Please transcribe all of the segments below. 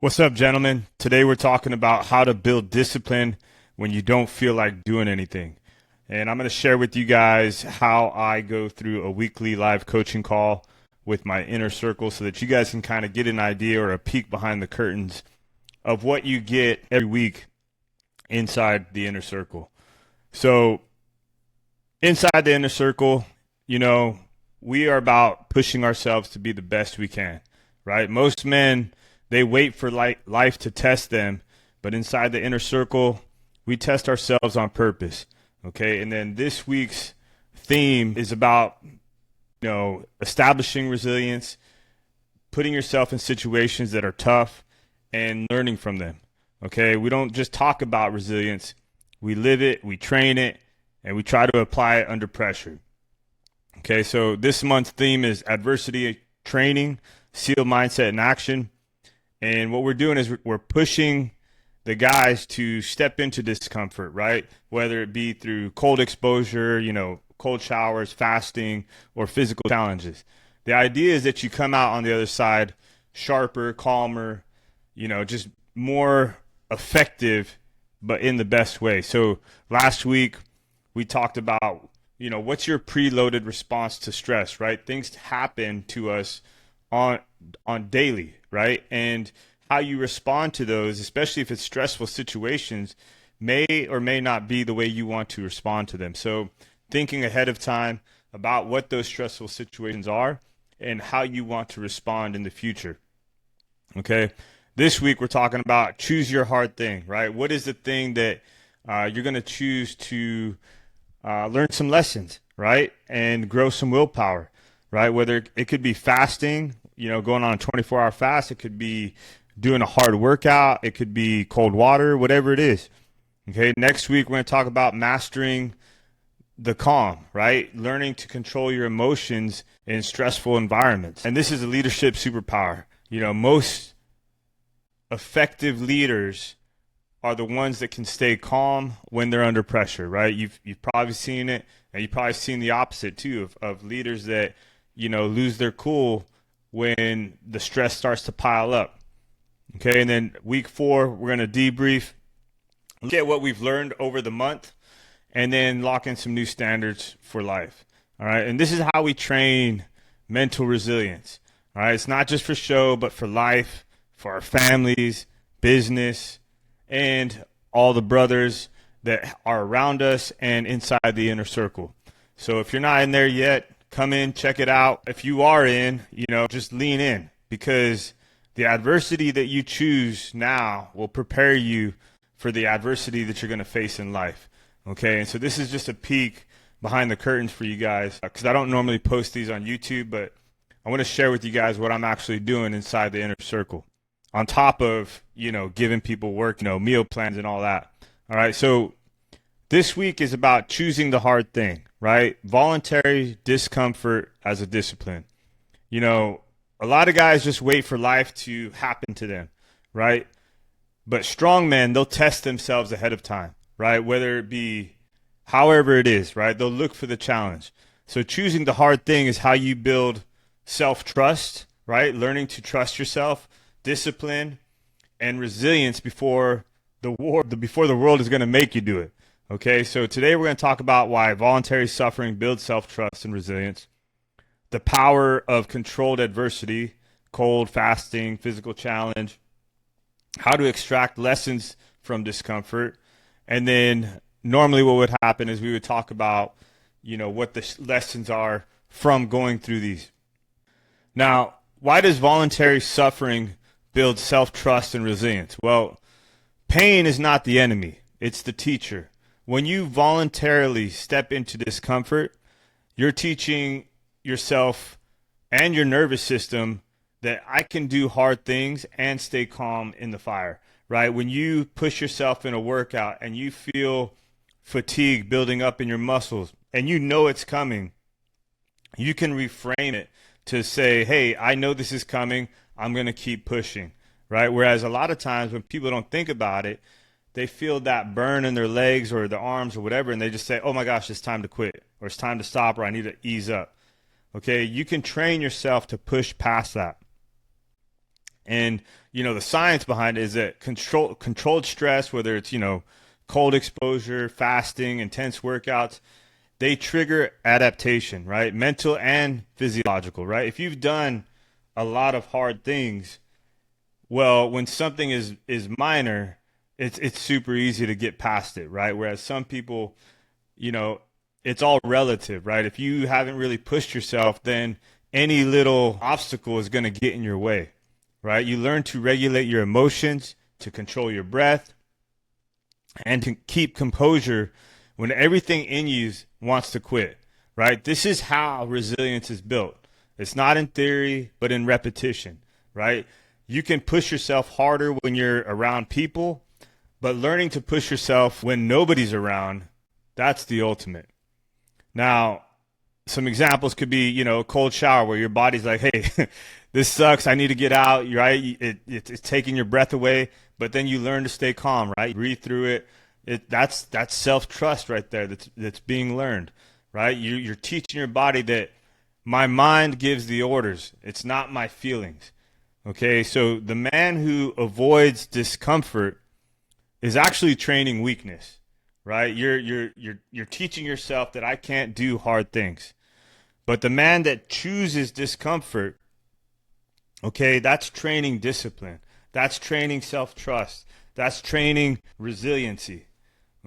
What's up, gentlemen? Today we're talking about how to build discipline when you don't feel like doing anything. And I'm going to share with you guys how I go through a weekly live coaching call with my inner circle so that you guys can kind of get an idea or a peek behind the curtains of what you get every week inside the inner circle. So, inside the inner circle, we are about pushing ourselves to be the best we can, right? Most men, they wait for life to test them, but inside the inner circle, we test ourselves on purpose, okay? And then this week's theme is about, establishing resilience, putting yourself in situations that are tough, and learning from them, okay? We don't just talk about resilience. We live it, we train it, and we try to apply it under pressure. Okay, so this month's theme is adversity training, SEAL mindset in action. And what we're doing is we're pushing the guys to step into discomfort, right? Whether it be through cold exposure, cold showers, fasting, or physical challenges. The idea is that you come out on the other side sharper, calmer, just more effective, but in the best way. So last week we talked about, what's your preloaded response to stress, right? Things happen to us on daily, right? And how you respond to those, especially if it's stressful situations, may or may not be the way you want to respond to them. So thinking ahead of time about what those stressful situations are and how you want to respond in the future. Okay. This week we're talking about choose your hard thing, right? What is the thing that you're going to choose to learn some lessons, right? And grow some willpower, right? Whether it could be fasting, going on a 24-hour fast. It could be doing a hard workout. It could be cold water, whatever it is. Okay. Next week, we're going to talk about mastering the calm, right? Learning to control your emotions in stressful environments. And this is a leadership superpower. Most effective leaders are the ones that can stay calm when they're under pressure, right? You've probably seen it, and you've probably seen the opposite too of leaders that, lose their cool when the stress starts to pile up. Okay, and then week 4, we're going to debrief, look at what we've learned over the month, and then lock in some new standards for life. All right, and this is how we train mental resilience. All right, it's not just for show, but for life, for our families, business, and all the brothers that are around us and inside the inner circle. So if you're not in there yet, come in, check it out. If you are in, just lean in, because the adversity that you choose now will prepare you for the adversity that you're going to face in life. Okay, and so this is just a peek behind the curtains for you guys, because I don't normally post these on YouTube, but I want to share with you guys what I'm actually doing inside the inner circle, on top of, giving people work, meal plans and all that. All right, so this week is about choosing the hard thing, right? Voluntary discomfort as a discipline. A lot of guys just wait for life to happen to them, right? But strong men, they'll test themselves ahead of time, right? Whether it be however it is, right? They'll look for the challenge. So choosing the hard thing is how you build self-trust, right? Learning to trust yourself, discipline, and resilience before the world is going to make you do it. Okay, so today we're going to talk about why voluntary suffering builds self-trust and resilience, the power of controlled adversity, cold, fasting, physical challenge, how to extract lessons from discomfort, and then normally what would happen is we would talk about, what the lessons are from going through these. Now, why does voluntary suffering build self-trust and resilience? Well, pain is not the enemy, it's the teacher. When you voluntarily step into discomfort, you're teaching yourself and your nervous system that I can do hard things and stay calm in the fire, right? When you push yourself in a workout and you feel fatigue building up in your muscles and it's coming, you can reframe it to say, hey, I know this is coming. I'm going to keep pushing, right? Whereas a lot of times when people don't think about it, they feel that burn in their legs or their arms or whatever, and they just say, oh my gosh, it's time to quit, or it's time to stop, or I need to ease up. Okay, you can train yourself to push past that. And, the science behind it is that controlled stress, whether it's, cold exposure, fasting, intense workouts, they trigger adaptation, right? Mental and physiological, right? If you've done a lot of hard things, well, when something is minor, it's super easy to get past it, right? Whereas some people, you know, it's all relative, right? If you haven't really pushed yourself, then any little obstacle is going to get in your way, right? You learn to regulate your emotions, to control your breath, and to keep composure when everything in you wants to quit, right? This is how resilience is built. It's not in theory, but in repetition, right? You can push yourself harder when you're around people, but learning to push yourself when nobody's around, that's the ultimate. Now, some examples could be, a cold shower where your body's like, hey, this sucks. I need to get out. You're right. It's taking your breath away, but then you learn to stay calm, right? Breathe through it. That's self-trust right there. That's being learned, right? You're teaching your body that my mind gives the orders. It's not my feelings. Okay. So the man who avoids discomfort is actually training weakness, right? You're teaching yourself that I can't do hard things. But the man that chooses discomfort, okay, that's training discipline. That's training self-trust. That's training resiliency,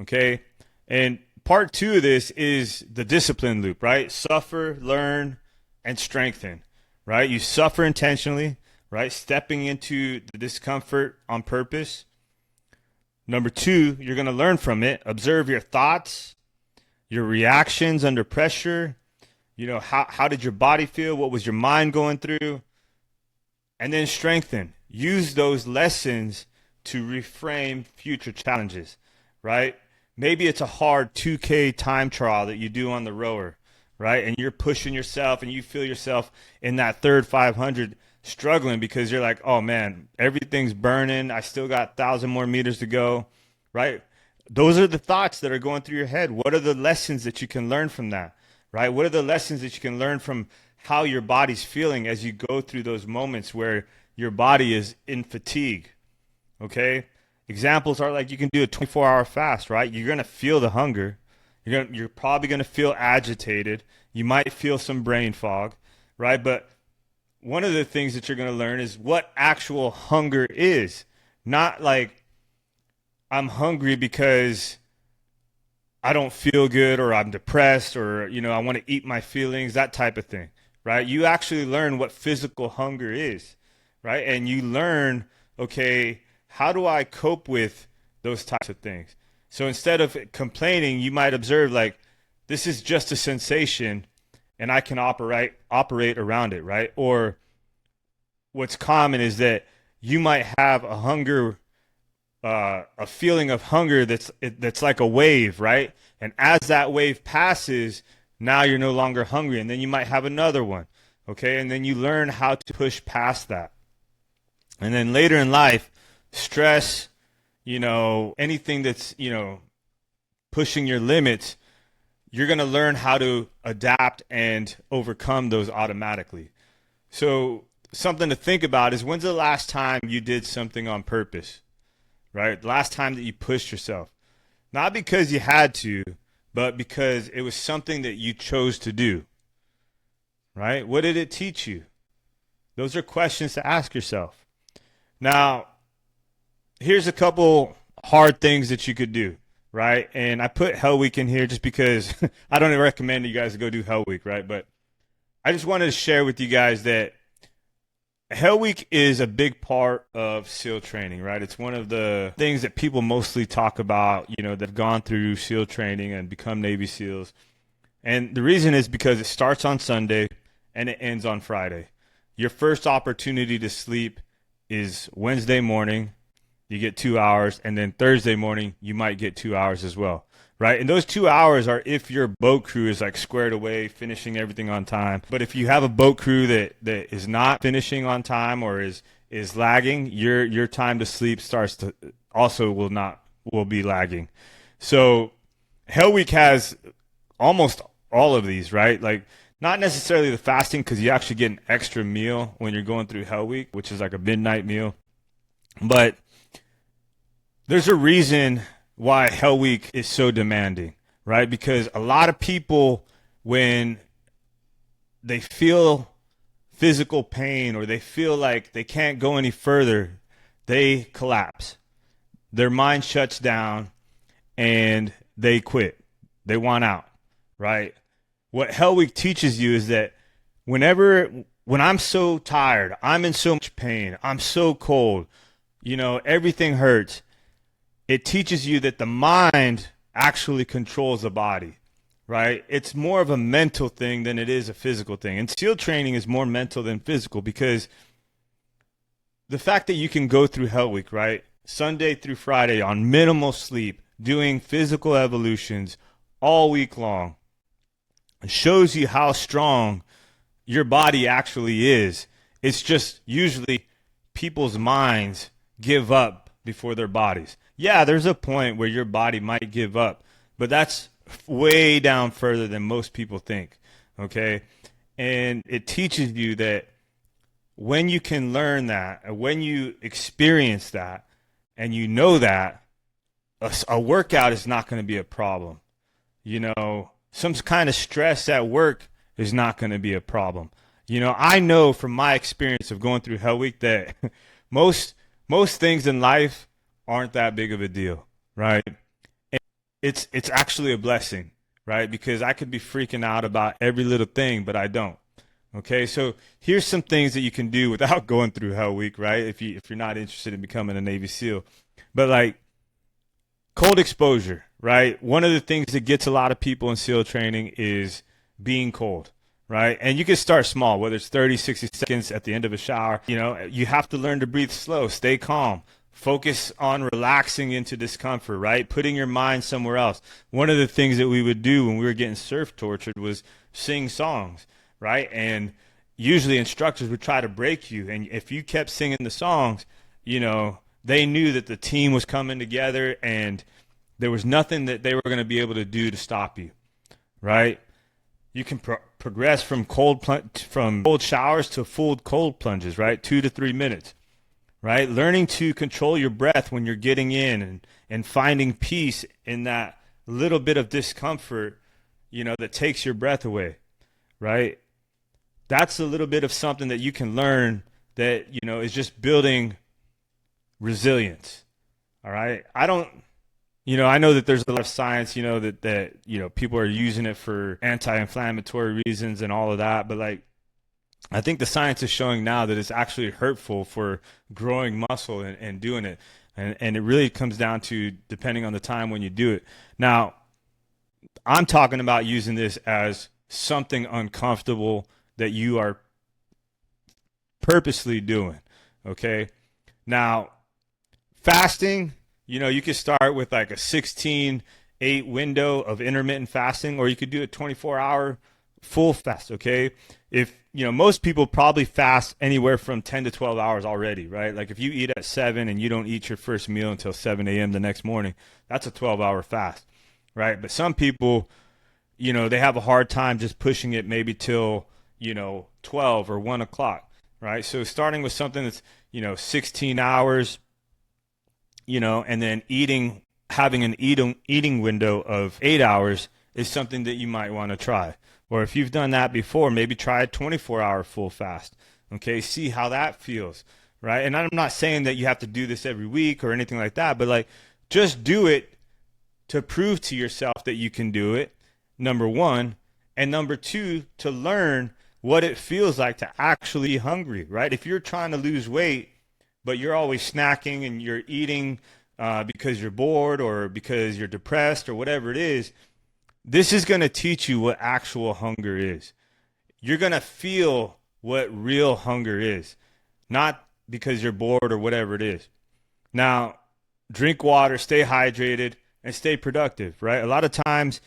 okay? And part two of this is the discipline loop, right? Suffer, learn, and strengthen, right? You suffer intentionally, right? Stepping into the discomfort on purpose. Number two, you're going to learn from it. Observe your thoughts, your reactions under pressure. How did your body feel? What was your mind going through? And then strengthen. Use those lessons to reframe future challenges, right? Maybe it's a hard 2K time trial that you do on the rower, right? And you're pushing yourself and you feel yourself in that third 500 struggling because you're like, oh man, everything's burning. I still got 1,000 more meters to go, right? Those are the thoughts that are going through your head. What are the lessons that you can learn from that, right? What are the lessons that you can learn from how your body's feeling as you go through those moments where your body is in fatigue, okay? Examples are like you can do a 24-hour fast, right? You're going to feel the hunger. You're probably going to feel agitated. You might feel some brain fog, right? But one of the things that you're going to learn is what actual hunger is. Not like I'm hungry because I don't feel good or I'm depressed or, I want to eat my feelings, that type of thing, right? You actually learn what physical hunger is, right? And you learn, okay, how do I cope with those types of things? So instead of complaining, you might observe like, this is just a sensation and I can operate around it, right? Or what's common is that you might have a hunger, a feeling of hunger that's like a wave, right? And as that wave passes, now you're no longer hungry, and then you might have another one, okay? And then you learn how to push past that. And then later in life, stress, anything that's, pushing your limits, you're going to learn how to adapt and overcome those automatically. So something to think about is, when's the last time you did something on purpose, right? The last time that you pushed yourself, not because you had to, but because it was something that you chose to do, right? What did it teach you? Those are questions to ask yourself. Now, here's a couple hard things that you could do, right? And I put Hell Week in here just because I don't recommend you guys to go do Hell Week, right? But I just wanted to share with you guys that Hell Week is a big part of SEAL training, right? It's one of the things that people mostly talk about, that have gone through SEAL training and become Navy SEALs. And the reason is because it starts on Sunday and it ends on Friday. Your first opportunity to sleep is Wednesday morning. You get 2 hours, and then Thursday morning, you might get 2 hours as well, right? And those 2 hours are if your boat crew is like squared away, finishing everything on time. But if you have a boat crew that is not finishing on time or is lagging, your time to sleep will be lagging. So Hell Week has almost all of these, right? Like Not necessarily the fasting, because you actually get an extra meal when you're going through Hell Week, which is like a midnight meal. But there's a reason why Hell Week is so demanding, right? Because a lot of people, when they feel physical pain or they feel like they can't go any further, they collapse. Their mind shuts down and they quit. They want out, right? What Hell Week teaches you is that when I'm so tired, I'm in so much pain, I'm so cold, everything hurts. It teaches you that the mind actually controls the body, right? It's more of a mental thing than it is a physical thing. And SEAL training is more mental than physical, because the fact that you can go through Hell Week, right? Sunday through Friday on minimal sleep, doing physical evolutions all week long, shows you how strong your body actually is. It's just usually people's minds give up before their bodies. Yeah, there's a point where your body might give up, but that's way down further than most people think, okay? And it teaches you that when you can learn that, when you experience that, and you know that, a workout is not going to be a problem. Some kind of stress at work is not going to be a problem. I know from my experience of going through Hell Week that most things in life aren't that big of a deal, right? And it's actually a blessing, right? Because I could be freaking out about every little thing, but I don't. Okay, so here's some things that you can do without going through Hell Week, right? If you're not interested in becoming a Navy SEAL, but like cold exposure, right? One of the things that gets a lot of people in SEAL training is being cold, right? And you can start small, whether it's 30, 60 seconds at the end of a shower. You have to learn to breathe slow, stay calm, focus on relaxing into discomfort, right? Putting your mind somewhere else. One of the things that we would do when we were getting surf tortured was sing songs, right? And usually instructors would try to break you. And if you kept singing the songs, they knew that the team was coming together and there was nothing that they were going to be able to do to stop you, right? You can progress from cold showers to full cold plunges, right? 2 to 3 minutes, right? Learning to control your breath when you're getting in and finding peace in that little bit of discomfort, that takes your breath away, right? That's a little bit of something that you can learn that, is just building resilience. All right. I know that there's a lot of science, that people are using it for anti-inflammatory reasons and all of that. But I think the science is showing now that it's actually hurtful for growing muscle and doing it. And it really comes down to depending on the time when you do it. Now, I'm talking about using this as something uncomfortable that you are purposely doing. Okay. Now, fasting, you could start with like a 16-8 window of intermittent fasting, or you could do a 24-hour full fast, okay? If, most people probably fast anywhere from 10 to 12 hours already, right? Like if you eat at 7 and you don't eat your first meal until 7 a.m. the next morning, that's a 12-hour fast, right? But some people, they have a hard time just pushing it maybe till, 12 or 1 o'clock, right? So starting with something that's, 16 hours, and then having an eating window of 8 hours is something that you might want to try. Or if you've done that before, maybe try a 24-hour full fast. Okay, see how that feels, right? And I'm not saying that you have to do this every week or anything like that, but just do it to prove to yourself that you can do it, number one. And number two, to learn what it feels like to actually be hungry, right? If you're trying to lose weight, but you're always snacking and you're eating because you're bored or because you're depressed or whatever it is, this is going to teach you what actual hunger is. You're going to feel what real hunger is, not because you're bored or whatever it is. Now, drink water, stay hydrated, and stay productive, right? A lot of times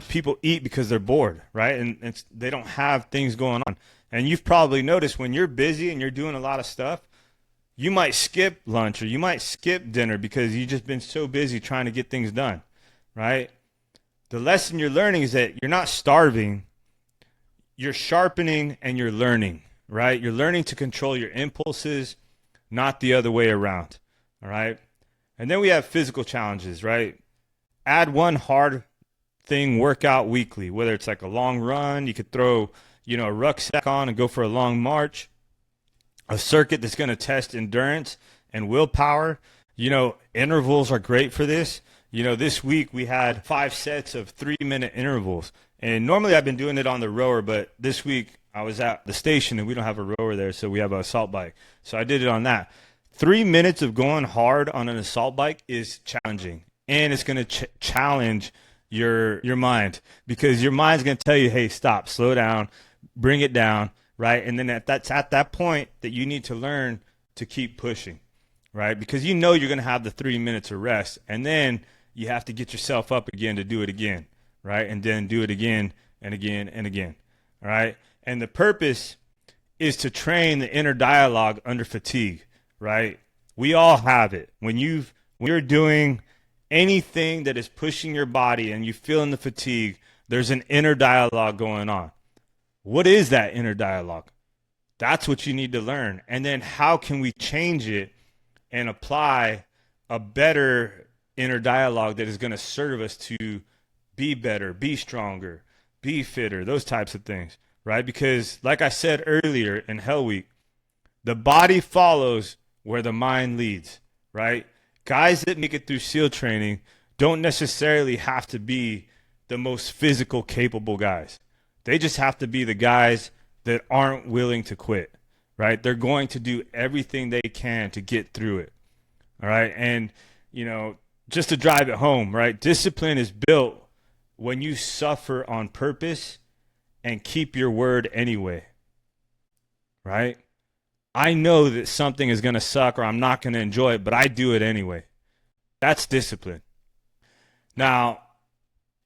people eat because they're bored, right? And they don't have things going on. And you've probably noticed when you're busy and you're doing a lot of stuff, you might skip lunch or you might skip dinner because you've just been so busy trying to get things done, right? the lesson you're learning is that you're not starving, you're sharpening and you're learning, right? You're learning to control your impulses, not the other way around, all right? And then we have physical challenges, right? Add one hard thing workout weekly, whether it's like a long run, you could throw, a rucksack on and go for a long march, a circuit that's going to test endurance and willpower. Intervals are great for this. This week we had 5 sets of 3-minute intervals. And normally I've been doing it on the rower, but this week I was at the station and we don't have a rower there, so we have an assault bike. So I did it on that. 3 minutes of going hard on an assault bike is challenging. And it's going to challenge your mind, because your mind's going to tell you, hey, stop, slow down, bring it down, right? And then that's at that point that you need to learn to keep pushing, right? Because you're going to have the 3 minutes of rest, and then you have to get yourself up again to do it again, right? And then do it again and again and again, all right? And the purpose is to train the inner dialogue under fatigue, right? We all have it. When you're doing anything that is pushing your body and you feel in the fatigue, there's an inner dialogue going on. What is that inner dialogue? That's what you need to learn. And then how can we change it and apply a better inner dialogue that is going to serve us to be better, be stronger, be fitter, those types of things, right? Because like I said earlier in Hell Week, the body follows where the mind leads, right? Guys that make it through SEAL training don't necessarily have to be the most physical capable guys. They just have to be the guys that aren't willing to quit, right? They're going to do everything they can to get through it, all right? And, just to drive it home, right? Discipline is built when you suffer on purpose and keep your word anyway, right? I know that something is going to suck or I'm not going to enjoy it, but I do it anyway. That's discipline. Now,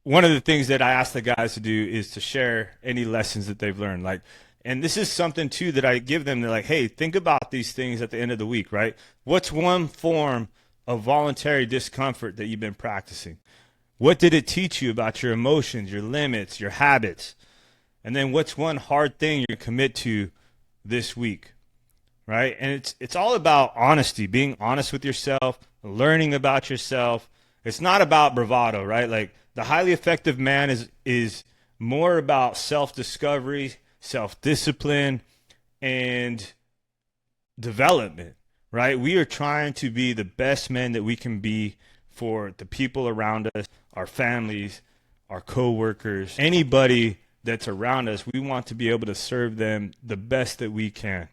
one of the things that I ask the guys to do is to share any lessons that they've learned. And this is something too that I give them. They're like, hey, think about these things at the end of the week, right? What's one form of voluntary discomfort that you've been practicing? What did it teach you about your emotions, your limits, your habits? And then what's one hard thing you're going to commit to this week, right? And it's all about honesty, being honest with yourself, learning about yourself. It's not about bravado, right? Like the highly effective man is more about self-discovery, self-discipline, and development, right? We are trying to be the best men that we can be for the people around us, our families, our co-workers, anybody that's around us. We want to be able to serve them the best that we can.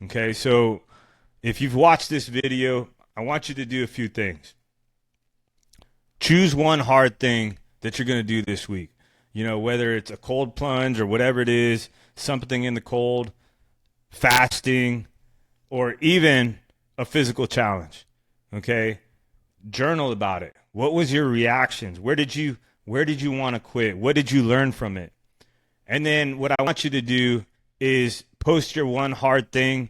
Okay, so if you've watched this video, I want you to do a few things. Choose one hard thing that you're going to do this week. Whether it's a cold plunge or whatever it is, something in the cold, fasting, or even a physical challenge. Okay? Journal about it. What was your reactions? Where did you want to quit? What did you learn from it? And then what I want you to do is post your one hard thing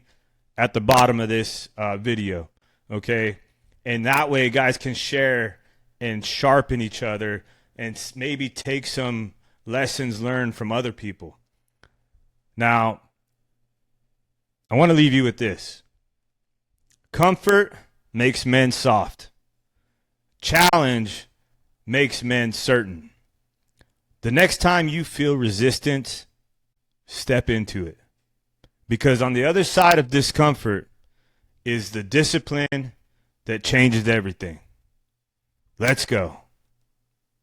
at the bottom of this video. Okay? And that way guys can share and sharpen each other and maybe take some lessons learned from other people. Now, I want to leave you with this. Comfort makes men soft. Challenge makes men certain. The next time you feel resistance, step into it. Because on the other side of discomfort is the discipline that changes everything. Let's go.